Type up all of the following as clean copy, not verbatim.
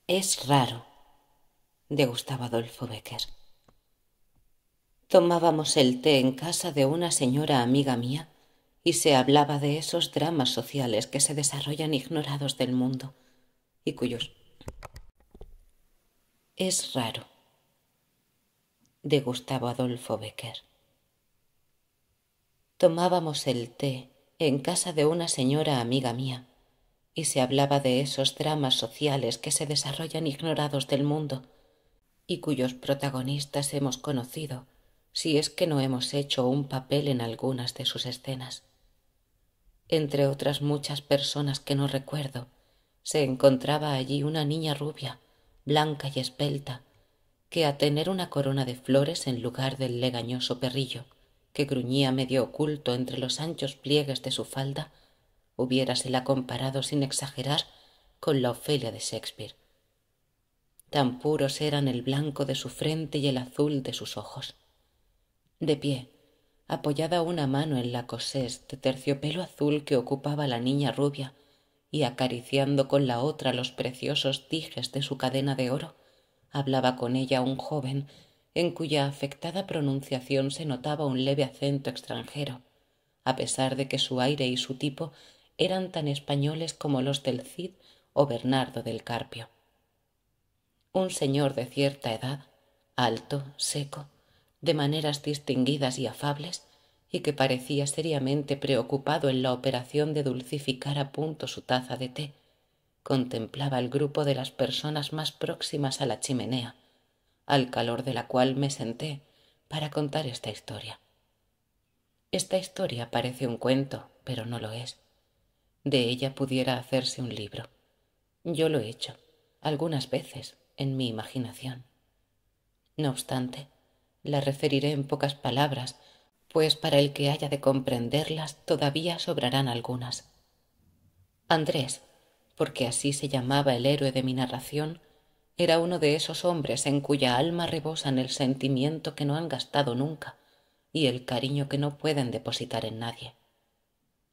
Es raro, de Gustavo Adolfo Bécquer. Tomábamos el té en casa de una señora amiga mía y se hablaba de esos dramas sociales que se desarrollan ignorados del mundo y cuyos... Es raro, de Gustavo Adolfo Bécquer. Tomábamos el té en casa de una señora amiga mía y se hablaba de esos dramas sociales que se desarrollan ignorados del mundo y cuyos protagonistas hemos conocido, si es que no hemos hecho un papel en algunas de sus escenas. Entre otras muchas personas que no recuerdo, se encontraba allí una niña rubia, blanca y esbelta, que a tener una corona de flores en lugar del legañoso perrillo, que gruñía medio oculto entre los anchos pliegues de su falda, hubiérasela comparado sin exagerar con la Ofelia de Shakespeare. Tan puros eran el blanco de su frente y el azul de sus ojos. De pie, apoyada una mano en la cosés de terciopelo azul que ocupaba la niña rubia y acariciando con la otra los preciosos dijes de su cadena de oro, hablaba con ella un joven en cuya afectada pronunciación se notaba un leve acento extranjero, a pesar de que su aire y su tipo eran tan españoles como los del Cid o Bernardo del Carpio. Un señor de cierta edad, alto, seco, de maneras distinguidas y afables, y que parecía seriamente preocupado en la operación de dulcificar a punto su taza de té, contemplaba el grupo de las personas más próximas a la chimenea, al calor de la cual me senté para contar esta historia. Esta historia parece un cuento, pero no lo es. De ella pudiera hacerse un libro. Yo lo he hecho, algunas veces, en mi imaginación. No obstante, la referiré en pocas palabras, pues para el que haya de comprenderlas todavía sobrarán algunas. Andrés, porque así se llamaba el héroe de mi narración, era uno de esos hombres en cuya alma rebosan el sentimiento que no han gastado nunca y el cariño que no pueden depositar en nadie.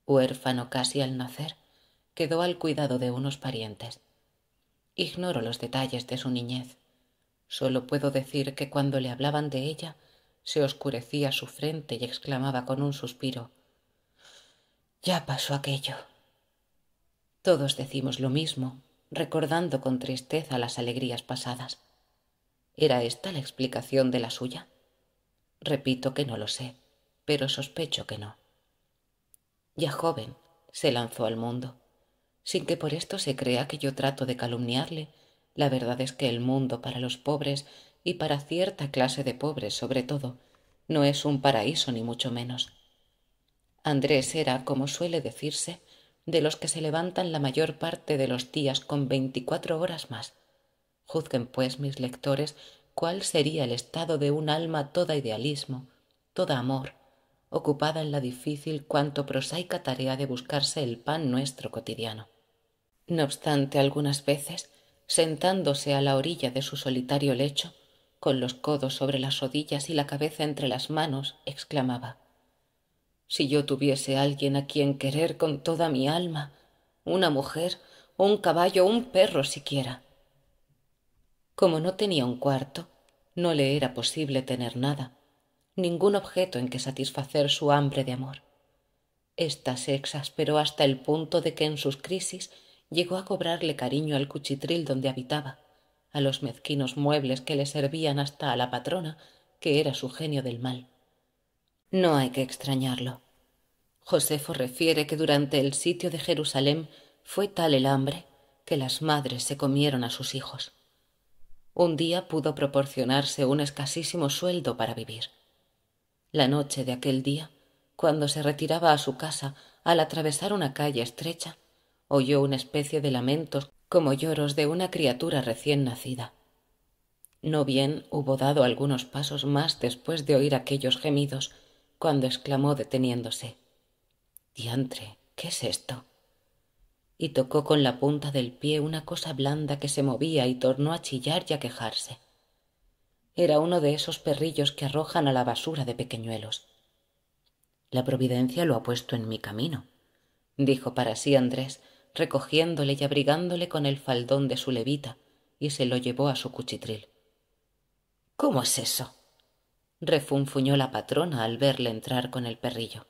Huérfano casi al nacer, quedó al cuidado de unos parientes. Ignoro los detalles de su niñez. Solo puedo decir que cuando le hablaban de ella, se oscurecía su frente y exclamaba con un suspiro: «Ya pasó aquello». Todos decimos lo mismo, recordando con tristeza las alegrías pasadas. ¿Era esta la explicación de la suya? Repito que no lo sé, pero sospecho que no. Ya joven, se lanzó al mundo. Sin que por esto se crea que yo trato de calumniarle, la verdad es que el mundo para los pobres, y para cierta clase de pobres sobre todo, no es un paraíso ni mucho menos. Andrés era, como suele decirse, de los que se levantan la mayor parte de los días con 24 horas más. Juzguen, pues, mis lectores, cuál sería el estado de un alma toda idealismo, toda amor, ocupada en la difícil cuanto prosaica tarea de buscarse el pan nuestro cotidiano. No obstante, algunas veces, sentándose a la orilla de su solitario lecho, con los codos sobre las rodillas y la cabeza entre las manos, exclamaba: «Si yo tuviese alguien a quien querer con toda mi alma, una mujer, un caballo, un perro siquiera». Como no tenía un cuarto, no le era posible tener nada, ningún objeto en que satisfacer su hambre de amor. Esta se exasperó hasta el punto de que en sus crisis llegó a cobrarle cariño al cuchitril donde habitaba, a los mezquinos muebles que le servían hasta a la patrona, que era su genio del mal. No hay que extrañarlo. Josefo refiere que durante el sitio de Jerusalén fue tal el hambre que las madres se comieron a sus hijos. Un día pudo proporcionarse un escasísimo sueldo para vivir. La noche de aquel día, cuando se retiraba a su casa, al atravesar una calle estrecha, oyó una especie de lamentos como lloros de una criatura recién nacida. No bien hubo dado algunos pasos más después de oír aquellos gemidos, cuando exclamó deteniéndose: «Diantre, ¿qué es esto?». Y tocó con la punta del pie una cosa blanda que se movía y tornó a chillar y a quejarse. Era uno de esos perrillos que arrojan a la basura de pequeñuelos. «La providencia lo ha puesto en mi camino», dijo para sí Andrés, recogiéndole y abrigándole con el faldón de su levita y se lo llevó a su cuchitril. —¿Cómo es eso? —refunfuñó la patrona al verle entrar con el perrillo.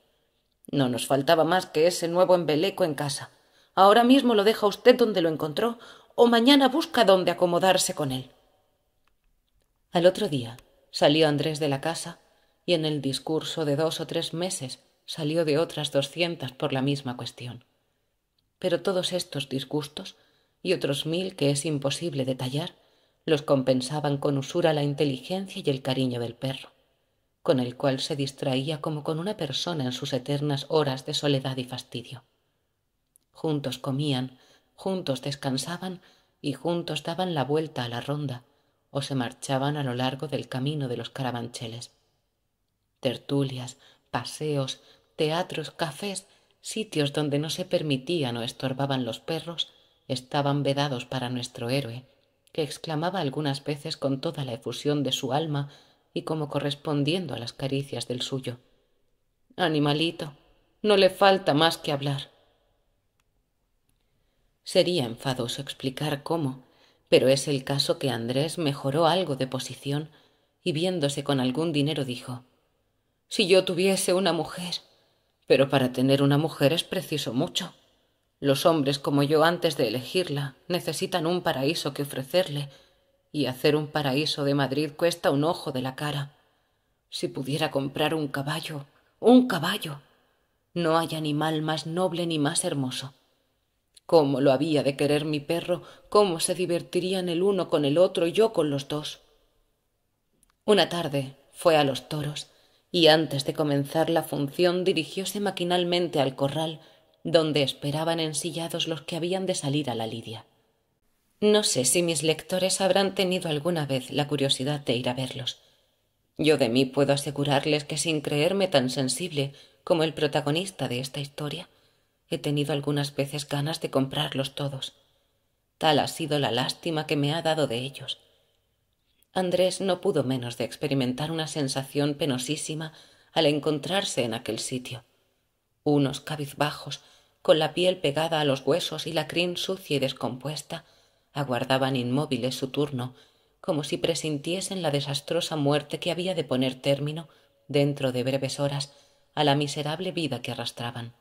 —No nos faltaba más que ese nuevo embeleco en casa. Ahora mismo lo deja usted donde lo encontró o mañana busca dónde acomodarse con él. Al otro día salió Andrés de la casa y en el discurso de 2 o 3 meses salió de otras 200 por la misma cuestión. Pero todos estos disgustos y otros 1000 que es imposible detallar los compensaban con usura la inteligencia y el cariño del perro, con el cual se distraía como con una persona en sus eternas horas de soledad y fastidio. Juntos comían, juntos descansaban y juntos daban la vuelta a la ronda o se marchaban a lo largo del camino de los carabancheles. Tertulias, paseos, teatros, cafés, sitios donde no se permitían o estorbaban los perros, estaban vedados para nuestro héroe, que exclamaba algunas veces con toda la efusión de su alma y como correspondiendo a las caricias del suyo: «Animalito, no le falta más que hablar». Sería enfadoso explicar cómo, pero es el caso que Andrés mejoró algo de posición y viéndose con algún dinero dijo: «Si yo tuviese una mujer, pero para tener una mujer es preciso mucho. Los hombres como yo antes de elegirla necesitan un paraíso que ofrecerle y hacer un paraíso de Madrid cuesta un ojo de la cara. Si pudiera comprar un caballo, no hay animal más noble ni más hermoso. Cómo lo había de querer mi perro, cómo se divertirían el uno con el otro y yo con los dos». Una tarde fue a los toros y antes de comenzar la función dirigióse maquinalmente al corral donde esperaban ensillados los que habían de salir a la lidia. No sé si mis lectores habrán tenido alguna vez la curiosidad de ir a verlos. Yo de mí puedo asegurarles que sin creerme tan sensible como el protagonista de esta historia, he tenido algunas veces ganas de comprarlos todos. Tal ha sido la lástima que me ha dado de ellos. Andrés no pudo menos de experimentar una sensación penosísima al encontrarse en aquel sitio. Unos cabizbajos, con la piel pegada a los huesos y la crin sucia y descompuesta, aguardaban inmóviles su turno, como si presintiesen la desastrosa muerte que había de poner término, dentro de breves horas, a la miserable vida que arrastraban.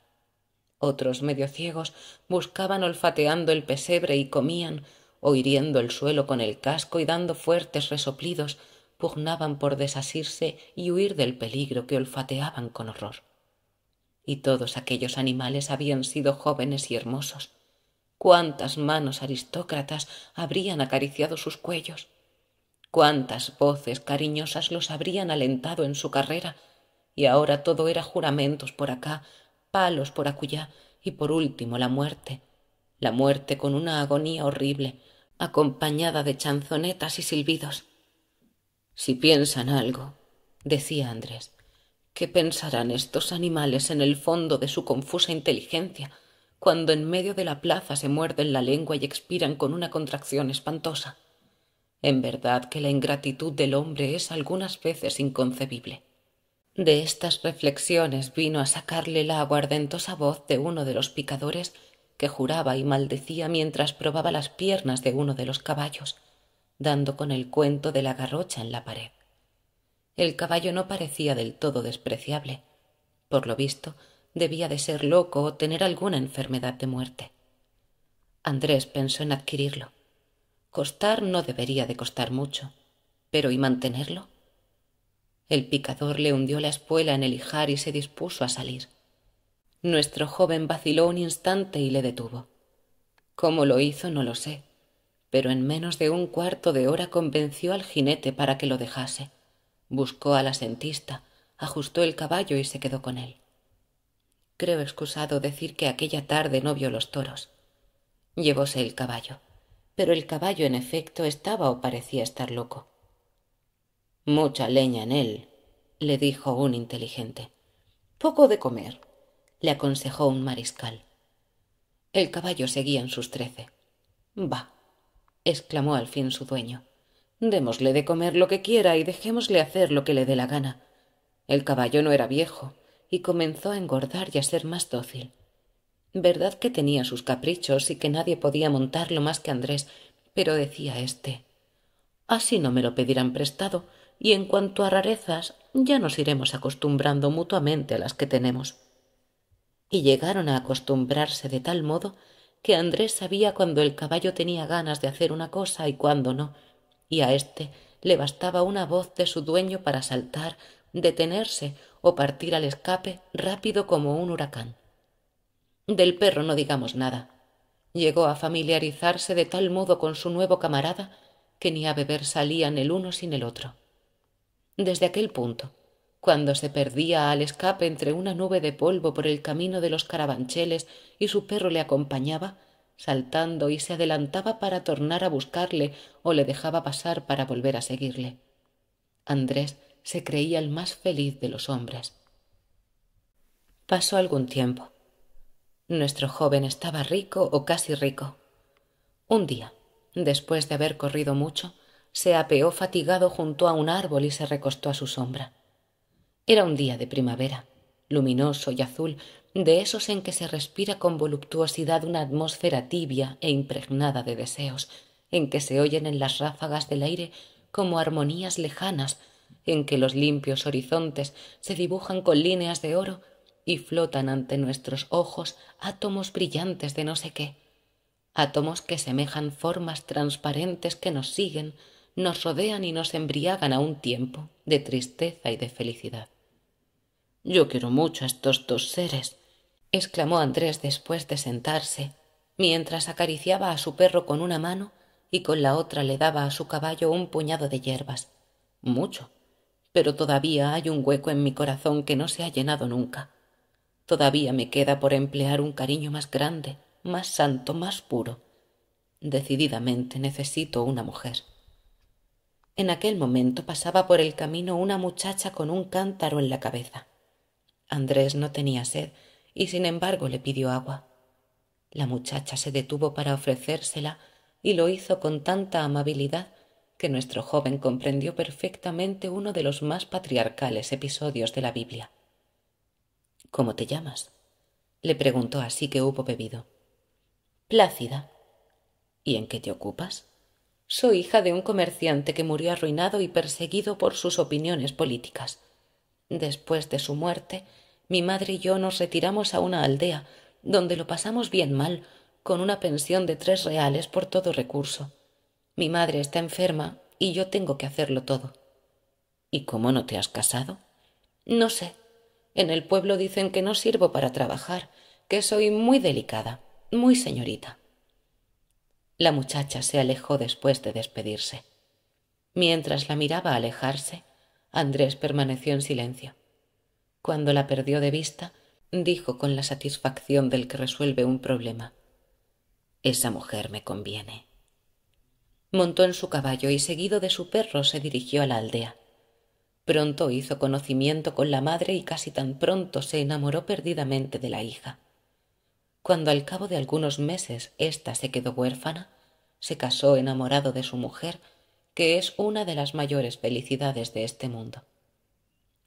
Otros medio ciegos buscaban olfateando el pesebre y comían, o hiriendo el suelo con el casco y dando fuertes resoplidos, pugnaban por desasirse y huir del peligro que olfateaban con horror. Y todos aquellos animales habían sido jóvenes y hermosos. Cuántas manos aristócratas habrían acariciado sus cuellos, cuántas voces cariñosas los habrían alentado en su carrera, y ahora todo era juramentos por acá, palos por acullá y por último la muerte con una agonía horrible, acompañada de chanzonetas y silbidos. «Si piensan algo», decía Andrés, «¿qué pensarán estos animales en el fondo de su confusa inteligencia cuando en medio de la plaza se muerden la lengua y expiran con una contracción espantosa? En verdad que la ingratitud del hombre es algunas veces inconcebible». De estas reflexiones vino a sacarle la aguardentosa voz de uno de los picadores que juraba y maldecía mientras probaba las piernas de uno de los caballos, dando con el cuento de la garrocha en la pared. El caballo no parecía del todo despreciable. Por lo visto, debía de ser loco o tener alguna enfermedad de muerte. Andrés pensó en adquirirlo. Costar no debería de costar mucho, pero ¿y mantenerlo? El picador le hundió la espuela en el ijar y se dispuso a salir. Nuestro joven vaciló un instante y le detuvo. Cómo lo hizo no lo sé, pero en menos de un cuarto de hora convenció al jinete para que lo dejase. Buscó al asentista, ajustó el caballo y se quedó con él. Creo excusado decir que aquella tarde no vio los toros. Llevóse el caballo, pero el caballo en efecto estaba o parecía estar loco. «Mucha leña en él», le dijo un inteligente. «Poco de comer», le aconsejó un mariscal. El caballo seguía en sus 13. «Bah», exclamó al fin su dueño, «démosle de comer lo que quiera y dejémosle hacer lo que le dé la gana». El caballo no era viejo y comenzó a engordar y a ser más dócil. Verdad que tenía sus caprichos y que nadie podía montarlo más que Andrés, pero decía éste: así no me lo pedirán prestado, y en cuanto a rarezas, ya nos iremos acostumbrando mutuamente a las que tenemos. Y llegaron a acostumbrarse de tal modo que Andrés sabía cuando el caballo tenía ganas de hacer una cosa y cuándo no, y a éste le bastaba una voz de su dueño para saltar, detenerse o partir al escape rápido como un huracán. Del perro no digamos nada. Llegó a familiarizarse de tal modo con su nuevo camarada que ni a beber salían el uno sin el otro. Desde aquel punto, cuando se perdía al escape entre una nube de polvo por el camino de los carabancheles y su perro le acompañaba, saltando y se adelantaba para tornar a buscarle o le dejaba pasar para volver a seguirle. Andrés se creía el más feliz de los hombres. Pasó algún tiempo. Nuestro joven estaba rico o casi rico. Un día, después de haber corrido mucho, se apeó fatigado junto a un árbol y se recostó a su sombra. Era un día de primavera, luminoso y azul, de esos en que se respira con voluptuosidad una atmósfera tibia e impregnada de deseos, en que se oyen en las ráfagas del aire como armonías lejanas, en que los limpios horizontes se dibujan con líneas de oro y flotan ante nuestros ojos átomos brillantes de no sé qué, átomos que semejan formas transparentes que nos siguen, nos rodean y nos embriagan a un tiempo de tristeza y de felicidad. Yo quiero mucho a estos dos seres, exclamó Andrés después de sentarse, mientras acariciaba a su perro con una mano y con la otra le daba a su caballo un puñado de hierbas. Mucho, pero todavía hay un hueco en mi corazón que no se ha llenado nunca. Todavía me queda por emplear un cariño más grande, más santo, más puro. Decididamente necesito una mujer. En aquel momento pasaba por el camino una muchacha con un cántaro en la cabeza. Andrés no tenía sed y sin embargo le pidió agua. La muchacha se detuvo para ofrecérsela y lo hizo con tanta amabilidad que nuestro joven comprendió perfectamente uno de los más patriarcales episodios de la Biblia. ¿Cómo te llamas?, le preguntó así que hubo bebido. Plácida. ¿Y en qué te ocupas? Soy hija de un comerciante que murió arruinado y perseguido por sus opiniones políticas. Después de su muerte, mi madre y yo nos retiramos a una aldea donde lo pasamos bien mal, con una pensión de 3 reales por todo recurso. Mi madre está enferma y yo tengo que hacerlo todo. ¿Y cómo no te has casado? No sé. En el pueblo dicen que no sirvo para trabajar, que soy muy delicada, muy señorita. La muchacha se alejó después de despedirse. Mientras la miraba alejarse, Andrés permaneció en silencio. Cuando la perdió de vista, dijo con la satisfacción del que resuelve un problema: esa mujer me conviene. Montó en su caballo y, seguido de su perro, se dirigió a la aldea. Pronto hizo conocimiento con la madre y casi tan pronto se enamoró perdidamente de la hija. Cuando al cabo de algunos meses ésta se quedó huérfana, se casó enamorado de su mujer, que es una de las mayores felicidades de este mundo.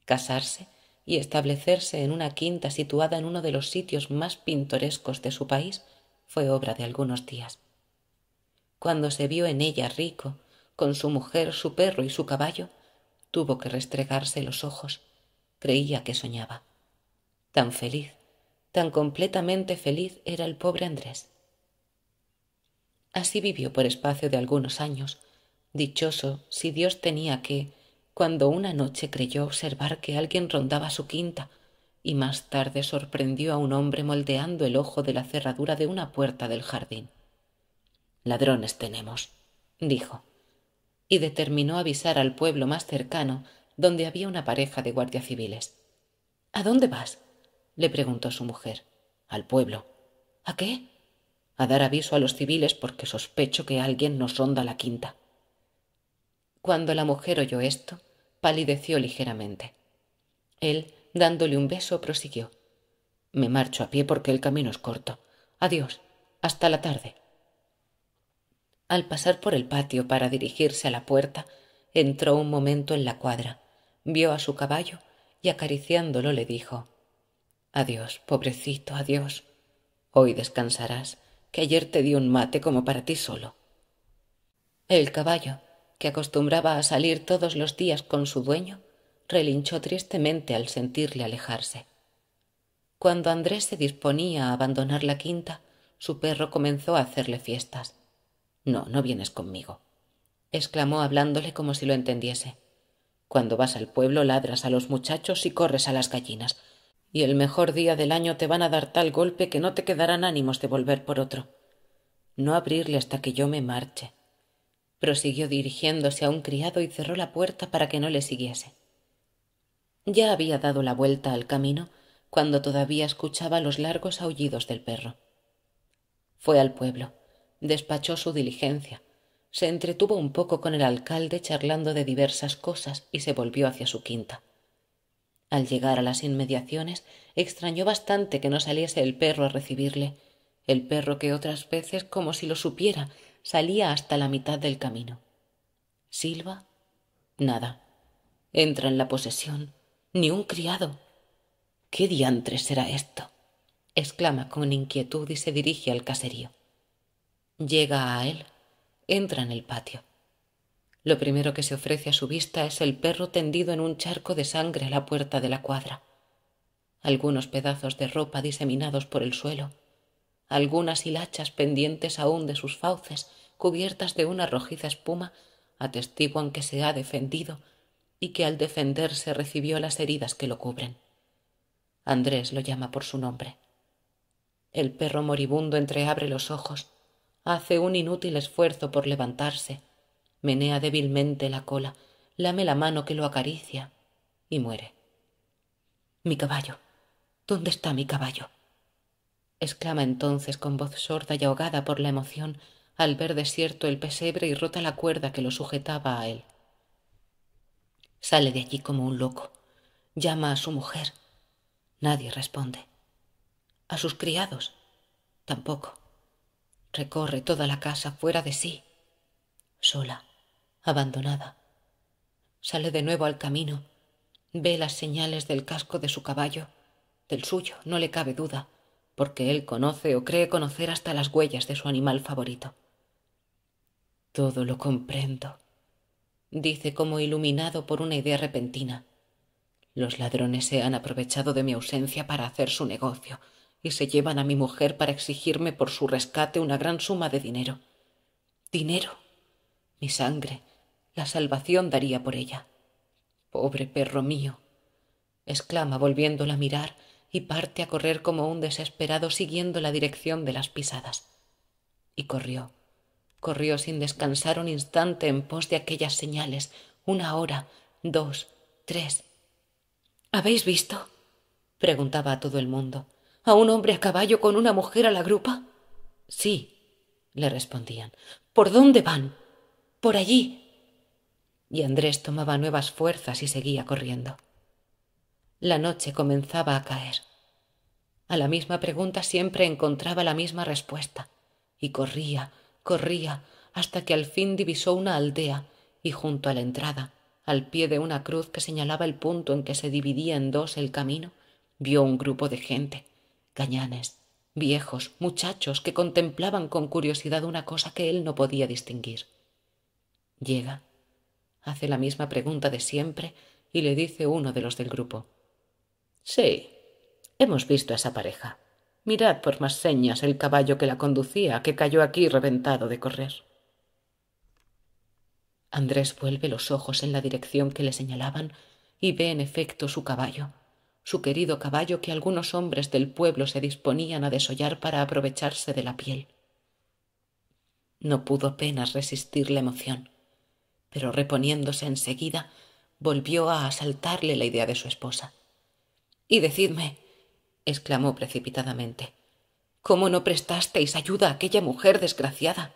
Casarse y establecerse en una quinta situada en uno de los sitios más pintorescos de su país fue obra de algunos días. Cuando se vio en ella rico, con su mujer, su perro y su caballo, tuvo que restregarse los ojos. Creía que soñaba. Tan feliz, tan completamente feliz era el pobre Andrés. Así vivió por espacio de algunos años, dichoso si Dios tenía que, cuando una noche creyó observar que alguien rondaba su quinta y más tarde sorprendió a un hombre moldeando el ojo de la cerradura de una puerta del jardín. Ladrones tenemos, dijo, y determinó avisar al pueblo más cercano, donde había una pareja de guardias civiles. ¿A dónde vas?, le preguntó su mujer. Al pueblo. ¿A qué? A dar aviso a los civiles porque sospecho que alguien nos ronda la quinta. Cuando la mujer oyó esto, palideció ligeramente. Él, dándole un beso, prosiguió: me marcho a pie porque el camino es corto. Adiós. Hasta la tarde. Al pasar por el patio para dirigirse a la puerta, entró un momento en la cuadra, vio a su caballo y acariciándolo le dijo: adiós, pobrecito, adiós. Hoy descansarás, que ayer te di un mate como para ti solo. El caballo, que acostumbraba a salir todos los días con su dueño, relinchó tristemente al sentirle alejarse. Cuando Andrés se disponía a abandonar la quinta, su perro comenzó a hacerle fiestas. «No, no vienes conmigo», exclamó hablándole como si lo entendiese. «Cuando vas al pueblo ladras a los muchachos y corres a las gallinas, y el mejor día del año te van a dar tal golpe que no te quedarán ánimos de volver por otro. No abrirle hasta que yo me marche». Prosiguió dirigiéndose a un criado y cerró la puerta para que no le siguiese. Ya había dado la vuelta al camino cuando todavía escuchaba los largos aullidos del perro. Fue al pueblo, despachó su diligencia, se entretuvo un poco con el alcalde charlando de diversas cosas y se volvió hacia su quinta. Al llegar a las inmediaciones, extrañó bastante que no saliese el perro a recibirle, el perro que otras veces, como si lo supiera, salía hasta la mitad del camino. Silba, nada. Entra en la posesión, ni un criado. «¿Qué diantres será esto?», exclama con inquietud y se dirige al caserío. Llega a él, entra en el patio. Lo primero que se ofrece a su vista es el perro tendido en un charco de sangre a la puerta de la cuadra. Algunos pedazos de ropa diseminados por el suelo, algunas hilachas pendientes aún de sus fauces, cubiertas de una rojiza espuma, atestiguan que se ha defendido y que al defenderse recibió las heridas que lo cubren. Andrés lo llama por su nombre. El perro moribundo entreabre los ojos, hace un inútil esfuerzo por levantarse, menea débilmente la cola, lame la mano que lo acaricia y muere. «Mi caballo, ¿dónde está mi caballo?», exclama entonces con voz sorda y ahogada por la emoción al ver desierto el pesebre y rota la cuerda que lo sujetaba a él. Sale de allí como un loco, llama a su mujer. Nadie responde. A sus criados, tampoco. Recorre toda la casa fuera de sí, sola, abandonada. Sale de nuevo al camino, ve las señales del casco de su caballo, del suyo, no le cabe duda, porque él conoce o cree conocer hasta las huellas de su animal favorito. «Todo lo comprendo», dice como iluminado por una idea repentina. «Los ladrones se han aprovechado de mi ausencia para hacer su negocio y se llevan a mi mujer para exigirme por su rescate una gran suma de dinero. Dinero. Mi sangre, la salvación daría por ella. Pobre perro mío», exclama volviéndola a mirar y parte a correr como un desesperado siguiendo la dirección de las pisadas. Y corrió sin descansar un instante en pos de aquellas señales, 1 hora, 2, 3. «¿Habéis visto?», preguntaba a todo el mundo, «a un hombre a caballo con una mujer a la grupa?» «Sí», le respondían. «¿Por dónde van?» «Por allí». Y Andrés tomaba nuevas fuerzas y seguía corriendo. La noche comenzaba a caer. A la misma pregunta siempre encontraba la misma respuesta, y corría, hasta que al fin divisó una aldea y junto a la entrada, al pie de una cruz que señalaba el punto en que se dividía en dos el camino, vio un grupo de gente, gañanes, viejos, muchachos que contemplaban con curiosidad una cosa que él no podía distinguir. Llega, hace la misma pregunta de siempre y le dice uno de los del grupo: «Sí, hemos visto a esa pareja. Mirad por más señas el caballo que la conducía, que cayó aquí reventado de correr». Andrés vuelve los ojos en la dirección que le señalaban y ve en efecto su caballo, su querido caballo que algunos hombres del pueblo se disponían a desollar para aprovecharse de la piel. No pudo apenas resistir la emoción, pero reponiéndose enseguida, volvió a asaltarle la idea de su esposa. «Y decidme», exclamó precipitadamente, «¿cómo no prestasteis ayuda a aquella mujer desgraciada?»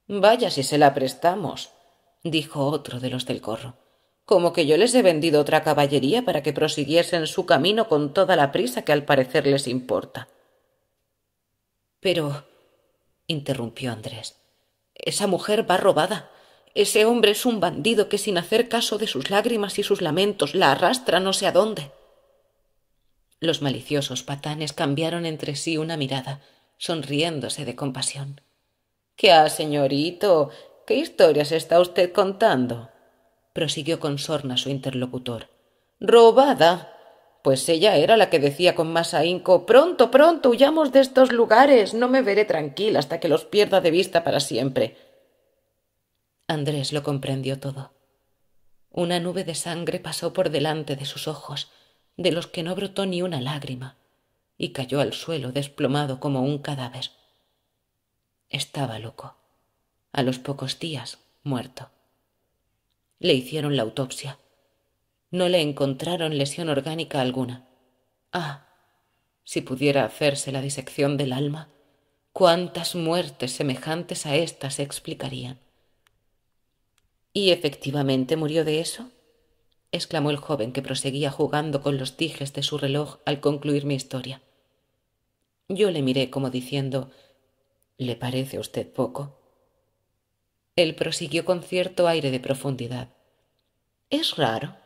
«Vaya si se la prestamos», dijo otro de los del corro, «como que yo les he vendido otra caballería para que prosiguiesen su camino con toda la prisa que al parecer les importa». «Pero», interrumpió Andrés, «esa mujer va robada. Ese hombre es un bandido que sin hacer caso de sus lágrimas y sus lamentos la arrastra no sé a dónde». Los maliciosos patanes cambiaron entre sí una mirada, sonriéndose de compasión. «¡Qué ha, señorito! ¿qué historias está usted contando?», prosiguió con sorna su interlocutor. «¿Robada? Pues ella era la que decía con más ahínco: «Pronto, pronto, huyamos de estos lugares, no me veré tranquila hasta que los pierda de vista para siempre». Andrés lo comprendió todo. Una nube de sangre pasó por delante de sus ojos, de los que no brotó ni una lágrima, y cayó al suelo desplomado como un cadáver. Estaba loco. A los pocos días, muerto. Le hicieron la autopsia. No le encontraron lesión orgánica alguna. Ah, si pudiera hacerse la disección del alma, cuántas muertes semejantes a esta se explicarían. —¿Y efectivamente murió de eso? —exclamó el joven, que proseguía jugando con los dijes de su reloj al concluir mi historia. Yo le miré como diciendo: ¿le parece a usted poco? Él prosiguió con cierto aire de profundidad: es raro.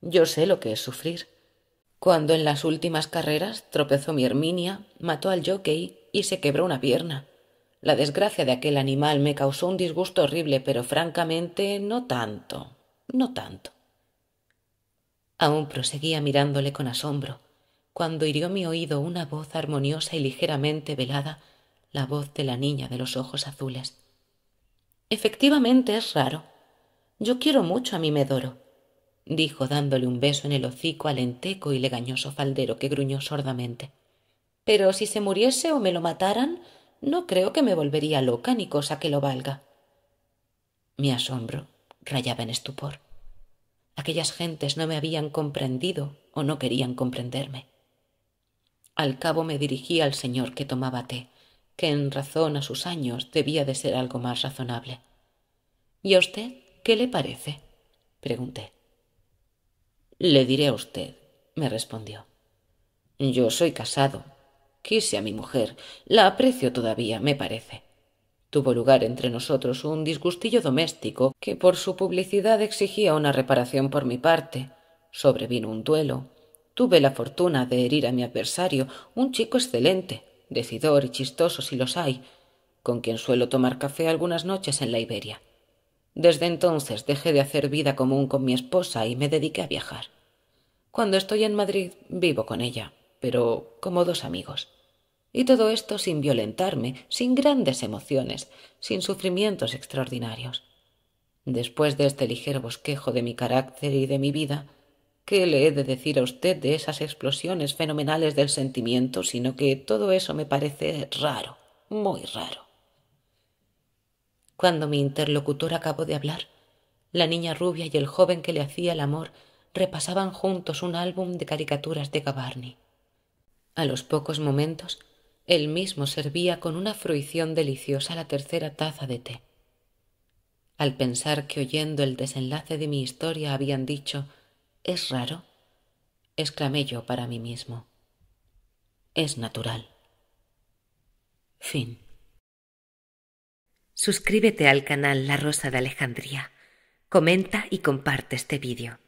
Yo sé lo que es sufrir. Cuando en las últimas carreras tropezó mi Herminia, mató al jockey y se quebró una pierna. La desgracia de aquel animal me causó un disgusto horrible, pero francamente no tanto, no tanto. Aún proseguía mirándole con asombro, cuando hirió mi oído una voz armoniosa y ligeramente velada, la voz de la niña de los ojos azules. Efectivamente es raro. Yo quiero mucho a mi Medoro, dijo dándole un beso en el hocico al enteco y legañoso faldero, que gruñó sordamente. Pero si se muriese o me lo mataran, no creo que me volvería loca ni cosa que lo valga. Mi asombro rayaba en estupor. Aquellas gentes no me habían comprendido o no querían comprenderme. Al cabo me dirigí al señor que tomaba té, que en razón a sus años debía de ser algo más razonable. —¿Y a usted qué le parece? —pregunté. —Le diré a usted —me respondió—. Yo soy casado. Quise a mi mujer. La aprecio todavía, me parece. Tuvo lugar entre nosotros un disgustillo doméstico que por su publicidad exigía una reparación por mi parte. Sobrevino un duelo. Tuve la fortuna de herir a mi adversario, un chico excelente, decidor y chistoso si los hay, con quien suelo tomar café algunas noches en la Iberia. Desde entonces dejé de hacer vida común con mi esposa y me dediqué a viajar. Cuando estoy en Madrid vivo con ella, pero como dos amigos. Y todo esto sin violentarme, sin grandes emociones, sin sufrimientos extraordinarios. Después de este ligero bosquejo de mi carácter y de mi vida, ¿qué le he de decir a usted de esas explosiones fenomenales del sentimiento, sino que todo eso me parece raro, muy raro? Cuando mi interlocutor acabó de hablar, la niña rubia y el joven que le hacía el amor repasaban juntos un álbum de caricaturas de Gavarni. A los pocos momentos, él mismo servía con una fruición deliciosa la tercera taza de té. Al pensar que oyendo el desenlace de mi historia habían dicho «es raro», exclamé yo para mí mismo: «es natural». Fin. Suscríbete al canal La Rosa de Alejandría, comenta y comparte este vídeo.